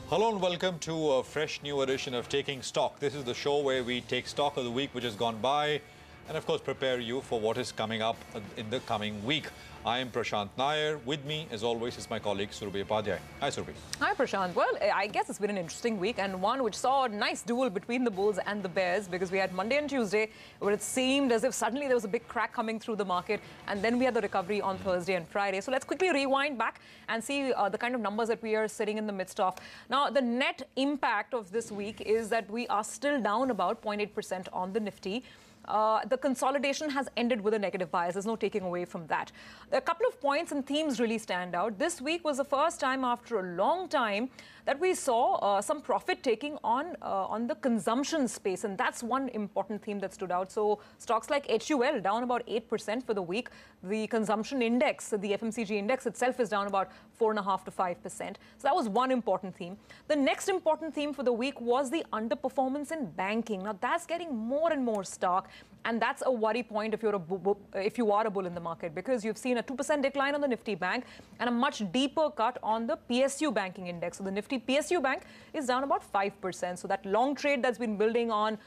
Hello and welcome to a fresh new edition of Taking Stock. This is the show where we take stock of the week which has gone by and of course prepare you for what is coming up in the coming week. I am Prashant Nair. With me, as always, is my colleague Surabhi Upadhyay. Hi, Surabhi. Hi, Prashant. Well, I guess it's been an interesting week and one which saw a nice duel between the Bulls and the Bears because we had Monday and Tuesday where it seemed as if suddenly there was a big crack coming through the market, and then we had the recovery on Thursday and Friday. So let's quickly rewind back and see the kind of numbers that we are sitting in the midst of. Now, the net impact of this week is that we are still down about 0.8% on the Nifty. The consolidation has ended with a negative bias. There's no taking away from that. A couple of points and themes really stand out. This week was the first time after a long time that we saw some profit taking on the consumption space, and that's one important theme that stood out. So stocks like HUL down about 8% for the week. The consumption index, the FMCG index itself, is down about 4.5% to 5%. So that was one important theme. The next important theme for the week was the underperformance in banking. Now that's getting more and more stark. And that's a worry point if you are a bull in the market, because you've seen a 2% decline on the Nifty Bank and a much deeper cut on the PSU banking index. So the Nifty PSU Bank is down about 5%. So that long trade that's been building on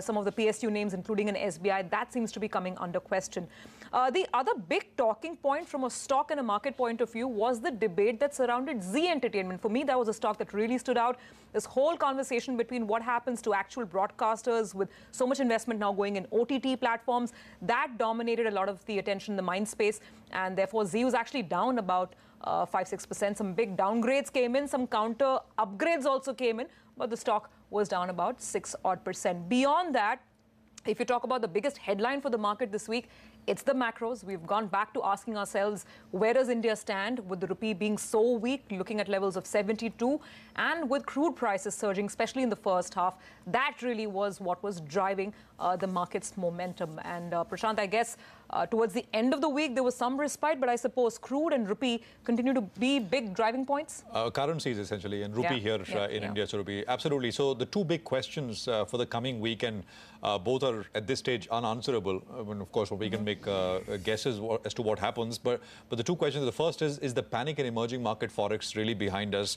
some of the PSU names, including an SBI, that seems to be coming under question. The other big talking point from a stock and a market point of view was the debate that surrounded Zee Entertainment. For me, that was a stock that really stood out. This whole conversation between what happens to actual broadcasters with so much investment now going in OTT platforms, that dominated a lot of the attention in the mind space, and therefore Zee was actually down about 5-6%. Some big downgrades came in, some counter upgrades also came in, but the stock was down about 6 odd percent. Beyond that, if you talk about the biggest headline for the market this week, it's the macros. We've gone back to asking ourselves, where does India stand with the rupee being so weak, looking at levels of 72, and with crude prices surging, especially in the first half. That really was what was driving the market's momentum. And Prashant, I guess towards the end of the week, there was some respite, but I suppose crude and rupee continue to be big driving points? Currencies, essentially, and rupee here in India, Surabhi. Absolutely. So the two big questions for the coming week, and both are at this stage unanswerable. I mean, of course, we can make guesses as to what happens, but the two questions. The first is the panic in emerging market forex really behind us?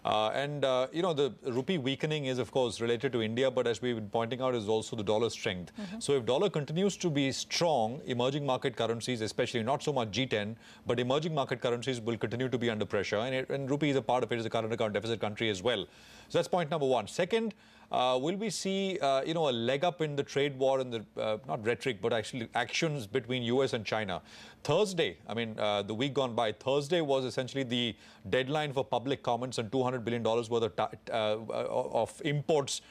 You know, the rupee weakening is, of course, related to India, but as we've been pointing out, is also the dollar strength. So if dollar continues to be strong, emerging market currencies, especially not so much G10, but emerging market currencies will continue to be under pressure, and rupee is a part of it, as a current account deficit country as well. So that's point number one. Second, will we see, you know, a leg up in the trade war and the, not rhetoric, but actually actions between US and China? Thursday, I mean, the week gone by, Thursday was essentially the deadline for public comments on $200 billion worth of imports,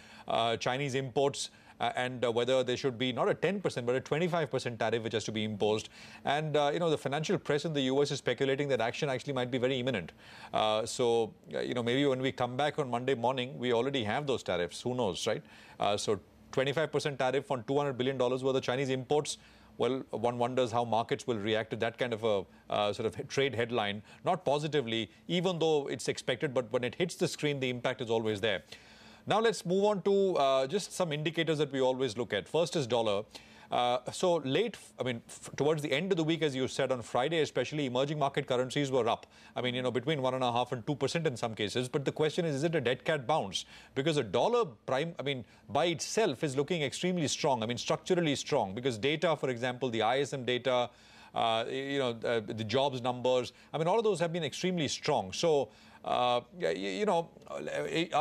Chinese imports, and whether there should be not a 10% but a 25% tariff which has to be imposed. And you know, the financial press in the US is speculating that action actually might be very imminent. So you know, maybe when we come back on Monday morning, we already have those tariffs. Who knows, right? So 25% tariff on $200 billion worth of Chinese imports. Well, one wonders how markets will react to that kind of a sort of trade headline. Not positively, even though it's expected, but when it hits the screen, the impact is always there. Now let's move on to just some indicators that we always look at. First is dollar. So late, I mean, towards the end of the week, as you said, on Friday especially, emerging market currencies were up. I mean, you know, between 1.5% and 2% in some cases. But the question is it a dead cat bounce? Because the dollar prime, I mean, by itself is looking extremely strong. I mean, structurally strong. Because data, for example, the ISM data, you know, the jobs numbers, I mean, all of those have been extremely strong. So, you know,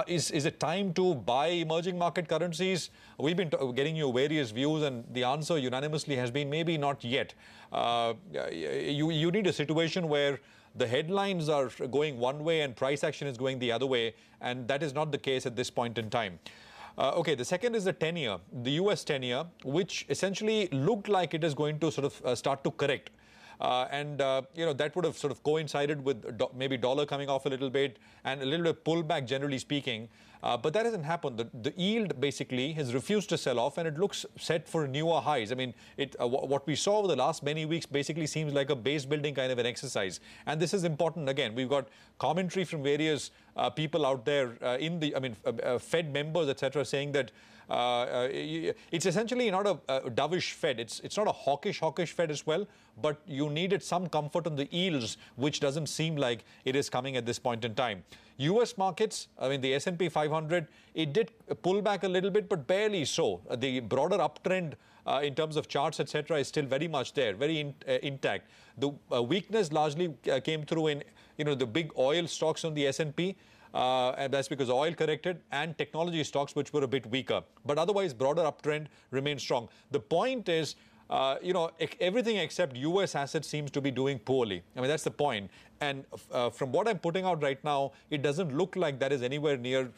is it time to buy emerging market currencies? We've been getting you various views, and the answer unanimously has been maybe not yet. You need a situation where the headlines are going one way and price action is going the other way, and that is not the case at this point in time. Okay, the second is the 10-year, the US 10-year, which essentially looked like it is going to sort of start to correct. You know, that would have sort of coincided with maybe dollar coming off a little bit and a little bit pullback, generally speaking. But that hasn't happened. The yield basically has refused to sell off, and it looks set for newer highs. I mean, what we saw over the last many weeks basically seems like a base building kind of an exercise. And this is important. Again, we've got commentary from various people out there Fed members, etc., saying that it's essentially not a dovish Fed. It's not a hawkish Fed as well, but you needed some comfort on the yields, which doesn't seem like it is coming at this point in time. U.S. markets, I mean, the S&P 500, it did pull back a little bit, but barely so. The broader uptrend in terms of charts, etc., is still very much there, very intact. The weakness largely came through in, the big oil stocks on the S&P. And that's because oil corrected, and technology stocks, which were a bit weaker. But otherwise, broader uptrend remains strong. The point is, everything except U.S. assets seems to be doing poorly. I mean, that's the point. And from what I'm putting out right now, it doesn't look like that is anywhere near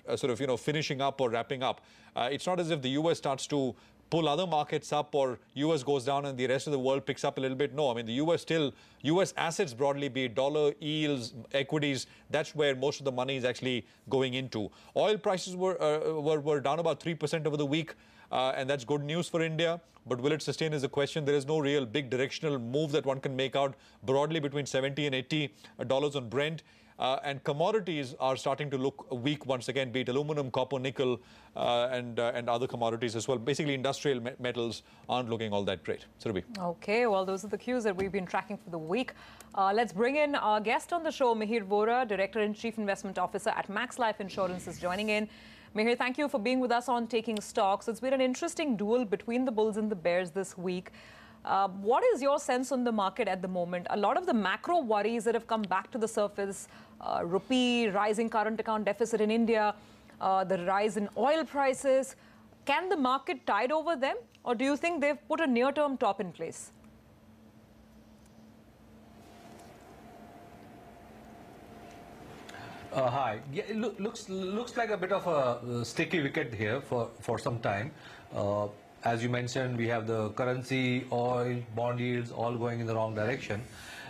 finishing up or wrapping up. It's not as if the U.S. starts to pull other markets up or U.S. goes down and the rest of the world picks up a little bit. No, I mean, the U.S. assets broadly, be it dollar, yields, equities, that's where most of the money is actually going into. Oil prices were down about 3% over the week, and that's good news for India. But will it sustain is the question. There is no real big directional move that one can make out broadly between $70 and $80 on Brent. And commodities are starting to look weak once again, be it aluminum, copper, nickel, and other commodities as well. Basically, industrial metals aren't looking all that great. Surabhi. Okay, well, those are the cues that we've been tracking for the week. Let's bring in our guest on the show, Mihir Vora, Director and Chief Investment Officer at Max Life Insurance, is joining in. Mihir, thank you for being with us on Taking Stocks. It's been an interesting duel between the bulls and the bears this week. What is your sense on the market at the moment? A lot of the macro worries that have come back to the surface, rupee, rising current account deficit in India, the rise in oil prices, can the market tide over them? Or do you think they've put a near-term top in place? Hi. Yeah, it looks like a bit of a sticky wicket here for some time. As you mentioned, we have the currency, oil, bond yields all going in the wrong direction.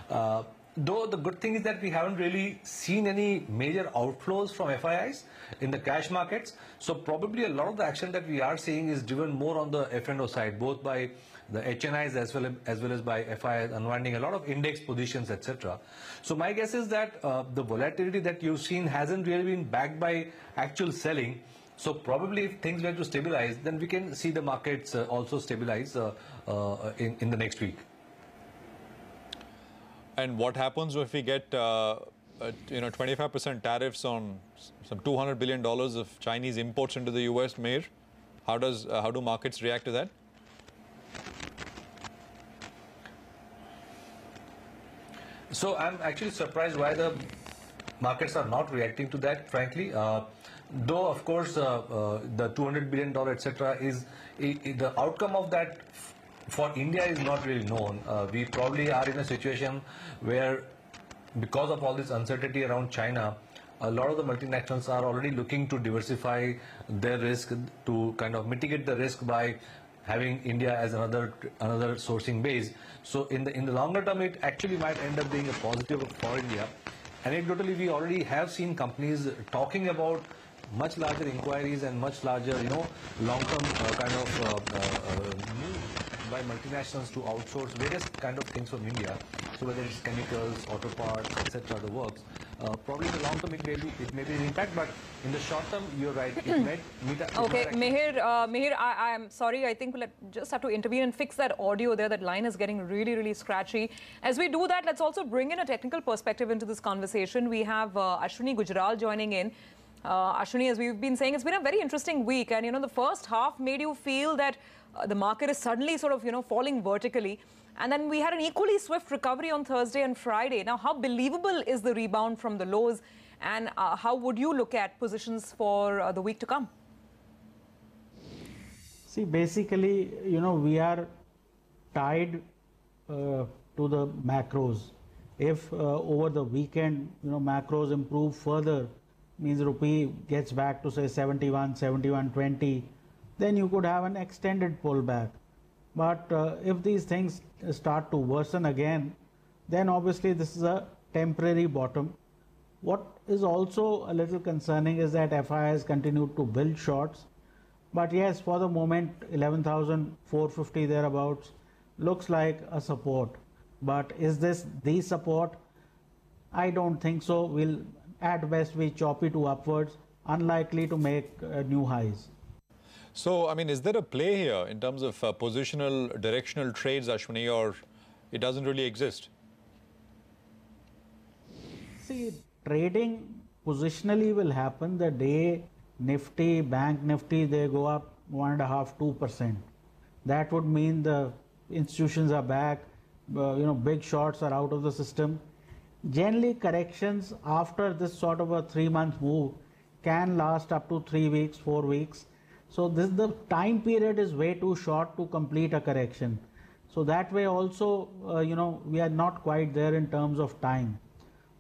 Though the good thing is that we haven't really seen any major outflows from FIIs in the cash markets. So probably a lot of the action that we are seeing is driven more on the F&O side, both by the HNIs as well as by FIIs unwinding a lot of index positions, etc. So my guess is that the volatility that you've seen hasn't really been backed by actual selling. So probably if things were to stabilize, then we can see the markets also stabilize in the next week. And what happens if we get 25% tariffs on some $200 billion of Chinese imports into the US, Mihir? How do markets react to that? So I'm actually surprised why the markets are not reacting to that, frankly. Though, of course, the $200 billion, etc., is the outcome of that for India is not really known. We probably are in a situation where, because of all this uncertainty around China, a lot of the multinationals are already looking to diversify their risk to kind of mitigate the risk by having India as another sourcing base. So in the longer term, it actually might end up being a positive for India. Anecdotally, we already have seen companies talking about much larger inquiries and much larger, long-term kind of move by multinationals to outsource various kind of things from India. So whether it's chemicals, auto parts, etc., the works. Probably in the long term it may be an impact, but in the short term, you're right. It might okay, Mihir, I'm sorry. I think we'll just have to intervene and fix that audio there. That line is getting really, really scratchy. As we do that, let's also bring in a technical perspective into this conversation. We have Ashwini Gujral joining in. Ashwini, as we've been saying, it's been a very interesting week. And, the first half made you feel that the market is suddenly sort of, falling vertically. And then we had an equally swift recovery on Thursday and Friday. Now, how believable is the rebound from the lows? And how would you look at positions for the week to come? See, basically, we are tied to the macros. If over the weekend, macros improve further, means rupee gets back to say 71, 71.20, then you could have an extended pullback. But if these things start to worsen again, then obviously this is a temporary bottom. What is also a little concerning is that FI has continued to build shorts. But yes, for the moment, 11,450 thereabouts looks like a support. But is this the support? I don't think so. Will at best be choppy to upwards, unlikely to make new highs. So, I mean, is there a play here in terms of positional, directional trades, Ashwini, or it doesn't really exist? See, trading positionally will happen the day Nifty, Bank Nifty, they go up 1.5–2%. That would mean the institutions are back, big shorts are out of the system. Generally, corrections after this sort of a 3-month move can last up to 3 weeks, 4 weeks. So the time period is way too short to complete a correction. So that way also, we are not quite there in terms of time.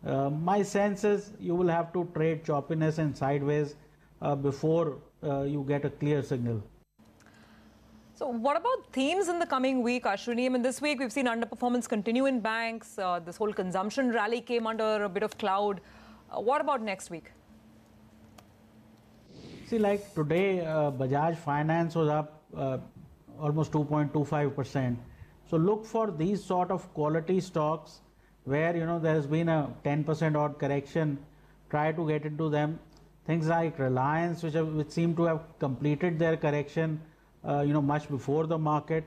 My sense is you will have to trade choppiness and sideways before you get a clear signal. So what about themes in the coming week, Ashwini? I mean, this week we've seen underperformance continue in banks. This whole consumption rally came under a bit of cloud. What about next week? See, like today, Bajaj Finance was up almost 2.25%. So look for these sort of quality stocks where, there has been a 10% odd correction. Try to get into them. Things like Reliance, which seem to have completed their correction, much before the market.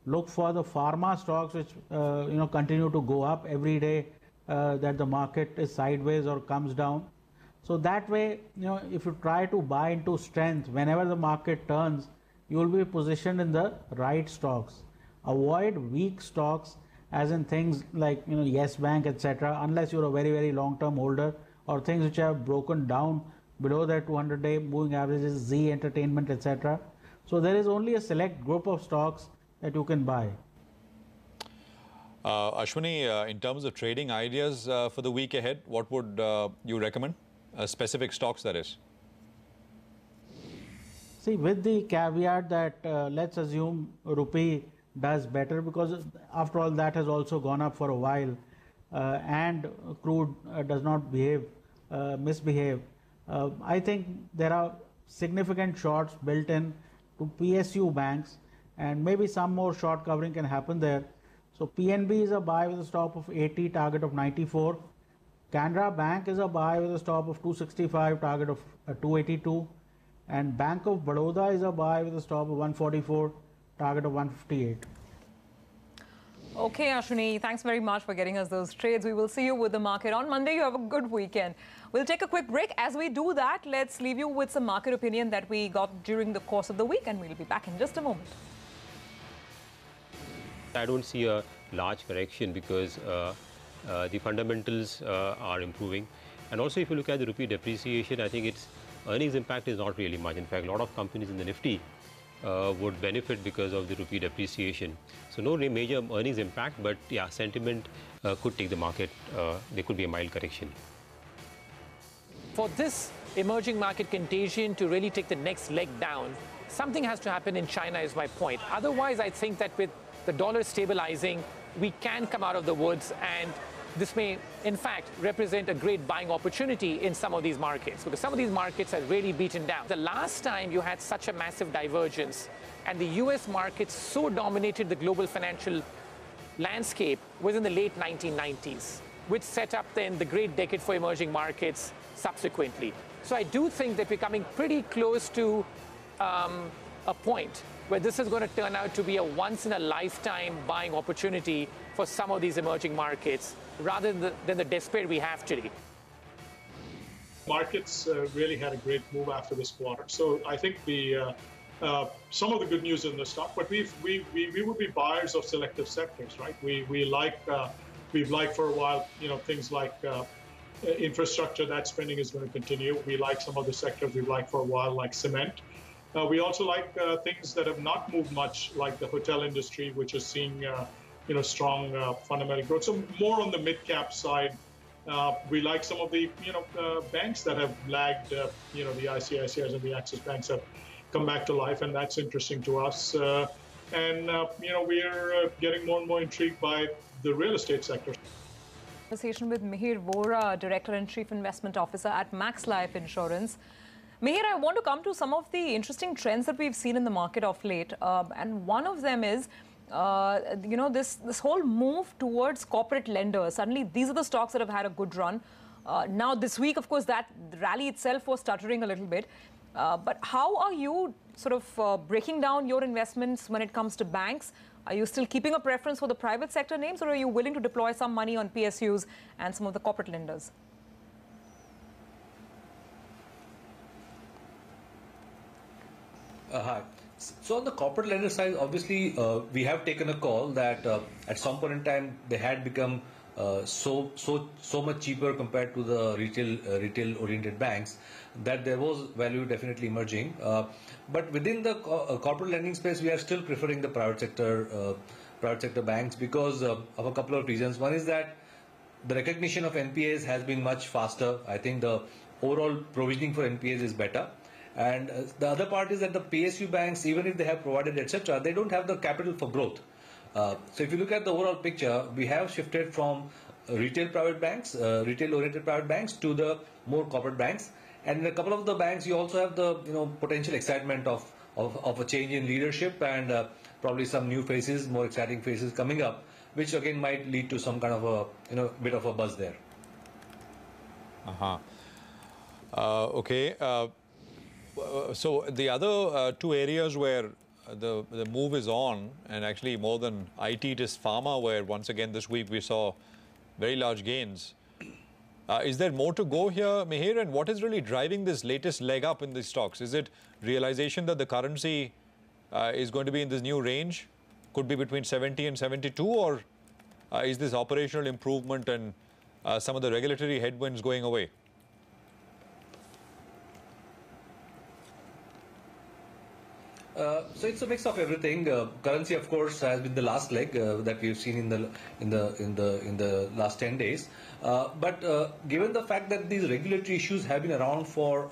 Look for the pharma stocks, which, continue to go up every day that the market is sideways or comes down. So that way, if you try to buy into strength, whenever the market turns, you will be positioned in the right stocks. Avoid weak stocks, as in things like, Yes Bank, etc., unless you're a very, very long-term holder, or things which have broken down below their 200-day moving averages, Z Entertainment, etc. So there is only a select group of stocks that you can buy. Ashwini, in terms of trading ideas for the week ahead, what would you recommend? Specific stocks, that is. See, with the caveat that let's assume rupee does better, because after all that has also gone up for a while, and crude does not misbehave. I think there are significant shorts built in to PSU banks, and maybe some more short covering can happen there. So PNB is a buy with a stop of 80, target of 94. Canara Bank is a buy with a stop of 265, target of 282. And Bank of Baroda is a buy with a stop of 144, target of 158. Okay, Ashwini, thanks very much for getting us those trades. We will see you with the market on Monday. You have a good weekend. We'll take a quick break. As we do that, let's leave you with some market opinion that we got during the course of the week, and we'll be back in just a moment. I don't see a large correction because the fundamentals are improving. And also, if you look at the rupee depreciation, I think its earnings impact is not really much. In fact, a lot of companies in the Nifty would benefit because of the rupee depreciation. So no major earnings impact, but yeah, sentiment could take the market. There could be a mild correction. For this emerging market contagion to really take the next leg down, something has to happen in China is my point. Otherwise, I think that with the dollar stabilizing, we can come out of the woods, and this may, in fact, represent a great buying opportunity in some of these markets, because some of these markets are really beaten down. The last time you had such a massive divergence and the US markets so dominated the global financial landscape was in the late 1990s, which set up then the great decade for emerging markets subsequently. So I do think that we're coming pretty close to a point where this is going to turn out to be a once-in-a-lifetime buying opportunity for some of these emerging markets, rather than the despair we have today. Markets really had a great move after this quarter. So I think some of the good news in the stock, but we would be buyers of selective sectors, right? We've liked for a while, things like infrastructure. That spending is going to continue. We like some of the sectors we've liked for a while, like cement. We also like things that have not moved much, like the hotel industry, which is seeing strong fundamental growth. So more on the mid-cap side. We like some of the banks that have lagged. The ICICIs and the Axis banks have come back to life, and that's interesting to us. We are getting more and more intrigued by the real estate sector. Conversation with Mihir Vora, Director and Chief Investment Officer at Max Life Insurance. Mihir, I want to come to some of the interesting trends that we've seen in the market of late. And one of them is, this whole move towards corporate lenders. Suddenly, these are the stocks that have had a good run. Now, this week, of course, that rally itself was stuttering a little bit. But how are you sort of breaking down your investments when it comes to banks? Are you still keeping a preference for the private sector names, or are you willing to deploy some money on PSUs and some of the corporate lenders? Hi. So on the corporate lender side, obviously, we have taken a call that at some point in time they had become so much cheaper compared to the retail-oriented banks that there was value definitely emerging. But within the corporate lending space, we are still preferring the private sector banks because of a couple of reasons. One is that the recognition of NPAs has been much faster. I think the overall provisioning for NPAs is better. And the other part is that the PSU banks, even if they have provided, etc., they don't have the capital for growth. So if you look at the overall picture, we have shifted from retail private banks, retail-oriented private banks, to the more corporate banks. And in a couple of the banks, you also have the potential excitement of a change in leadership and probably some new faces, more exciting faces coming up, which again might lead to some kind of a bit of a buzz there. Okay. So the other two areas where the move is on, and actually more than IT, it is pharma, where once again this week we saw very large gains. Is there more to go here, Mihir? And what is really driving this latest leg up in these stocks? Is it realization that the currency is going to be in this new range, could be between 70 and 72, or is this operational improvement and some of the regulatory headwinds going away? So it's a mix of everything. Currency, of course, has been the last leg that we've seen in the last 10 days. But given the fact that these regulatory issues have been around for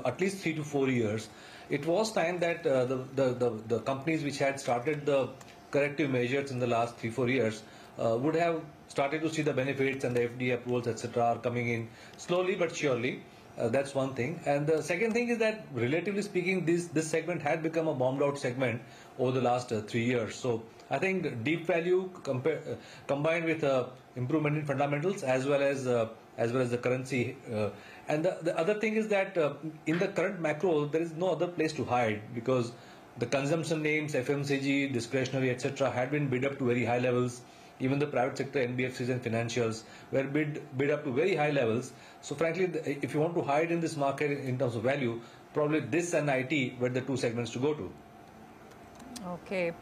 at least 3 to 4 years, it was time that the companies which had started the corrective measures in the last 3-4 years would have started to see the benefits, and the FDA approvals, etc., are coming in slowly but surely. That's one thing. And the second thing is that, relatively speaking, this segment had become a bombed out segment over the last 3 years. So I think deep value combined with improvement in fundamentals as well as the currency. And the other thing is that in the current macro, there is no other place to hide, because the consumption names, FMCG, discretionary, etc., had been bid up to very high levels. Even the private sector NBFCs and financials were bid up to very high levels. So frankly, if you want to hide in this market in terms of value, probably this and IT were the two segments to go to. Okay.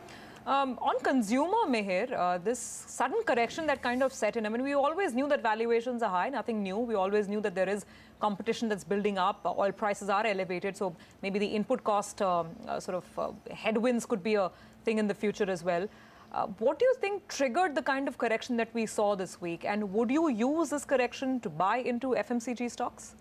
On consumer, Mihir, this sudden correction that kind of set in, I mean, we always knew that valuations are high, nothing new. We always knew that there is competition that's building up. Oil prices are elevated, so maybe the input cost headwinds could be a thing in the future as well. What do you think triggered the kind of correction that we saw this week? And would you use this correction to buy into FMCG stocks?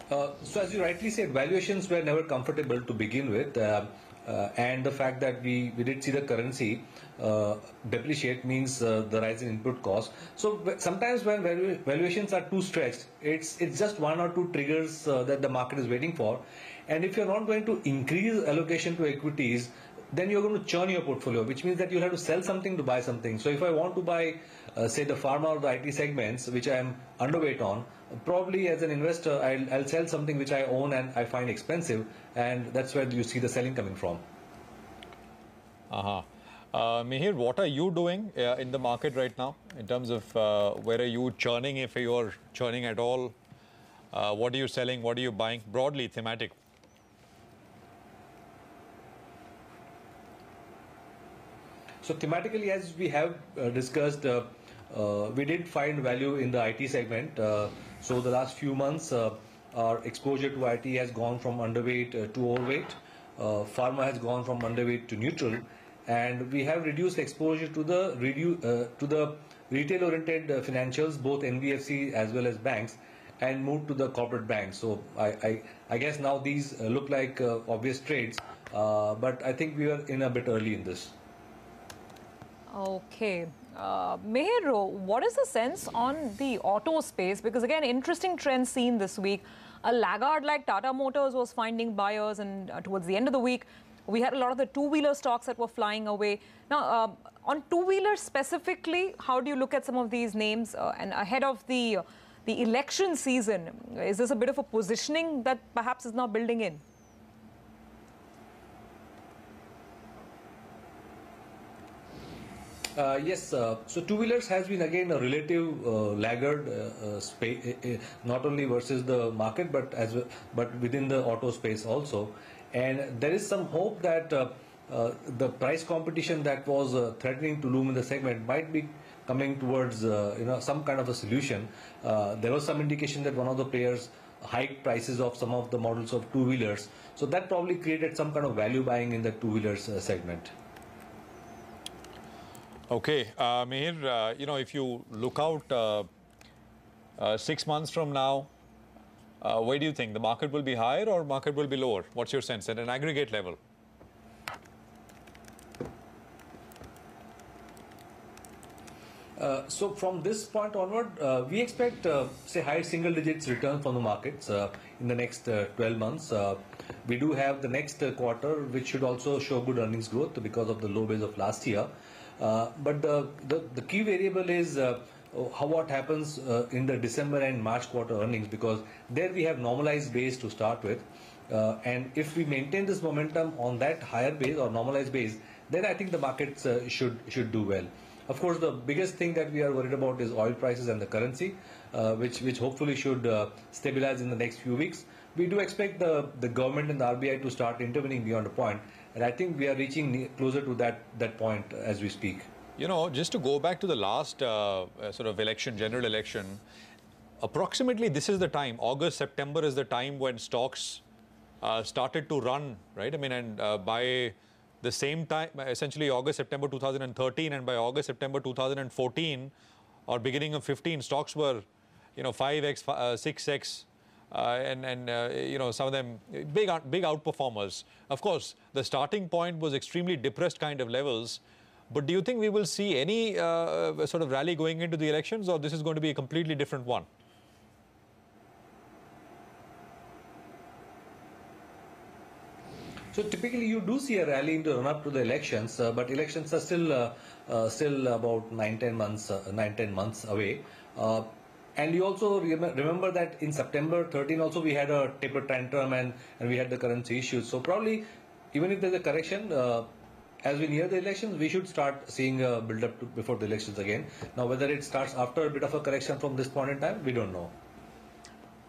So as you rightly said, valuations were never comfortable to begin with. And the fact that we did see the currency depreciate means the rise in input cost. So sometimes when valuations are too stretched, it's just one or two triggers that the market is waiting for. And if you're not going to increase allocation to equities, then you're going to churn your portfolio, which means that you'll have to sell something to buy something. So if I want to buy, say, the pharma or the IT segments, which I am underweight on, probably as an investor, I'll sell something which I own and I find expensive, and that's where you see the selling coming from. Mihir, what are you doing in the market right now in terms of where are you churning, if you're churning at all? What are you selling? What are you buying? Broadly, thematic. So thematically, as we have discussed, we did find value in the IT segment. So the last few months, our exposure to IT has gone from underweight to overweight. Pharma has gone from underweight to neutral, and we have reduced exposure to the retail-oriented financials, both NBFC as well as banks. and moved to the corporate banks. So I guess now these look like obvious trades, but I think we are in a bit early in this. Okay. Mihir, what is the sense on the auto space? Because again, interesting trends seen this week. A laggard like Tata Motors was finding buyers, and towards the end of the week, we had a lot of the two-wheeler stocks that were flying away. Now, on two-wheelers specifically, how do you look at some of these names? And ahead of the election season, is this a bit of a positioning that perhaps is now building in? Yes, so two-wheelers has been again a relative laggard not only versus the market but within the auto space also, and there is some hope that the price competition that was threatening to loom in the segment might be coming towards some kind of a solution. There was some indication that one of the players hiked prices of some of the models of two-wheelers, so that probably created some kind of value buying in the two-wheelers segment. Okay, Mihir, if you look out 6 months from now, where do you think the market will be higher or market will be lower? What's your sense at an aggregate level? So from this point onward, we expect, say, high single digits return from the markets in the next 12 months. We do have the next quarter, which should also show good earnings growth because of the low base of last year. But the key variable is what happens in the December and March quarter earnings, because there we have normalized base to start with. And if we maintain this momentum on that higher base or normalized base, then I think the markets should do well. Of course, the biggest thing that we are worried about is oil prices and the currency, which hopefully should stabilize in the next few weeks. We do expect the government and the RBI to start intervening beyond a point, and I think we are reaching closer to that point as we speak. Just to go back to the last sort of election, general election, approximately this is the time, August, September is the time when stocks started to run, right? I mean, and by the same time, essentially August, September 2013, and by August, September 2014 or beginning of 15, stocks were, 5x, 6x, and some of them big outperformers. Of course, the starting point was extremely depressed kind of levels. But do you think we will see any sort of rally going into the elections, or this is going to be a completely different one? So typically you do see a rally in the run-up to the elections, but elections are still about 9-10 months away. And you also remember that in September 13 also we had a taper tantrum and we had the currency issues. So probably even if there's a correction, as we near the elections, we should start seeing a build-up before the elections again. Now, whether it starts after a bit of a correction from this point in time, we don't know.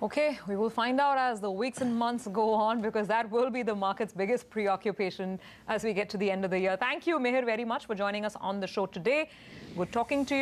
Okay, we will find out as the weeks and months go on, because that will be the market's biggest preoccupation as we get to the end of the year. Thank you, Mihir, very much for joining us on the show today. Good talking to you.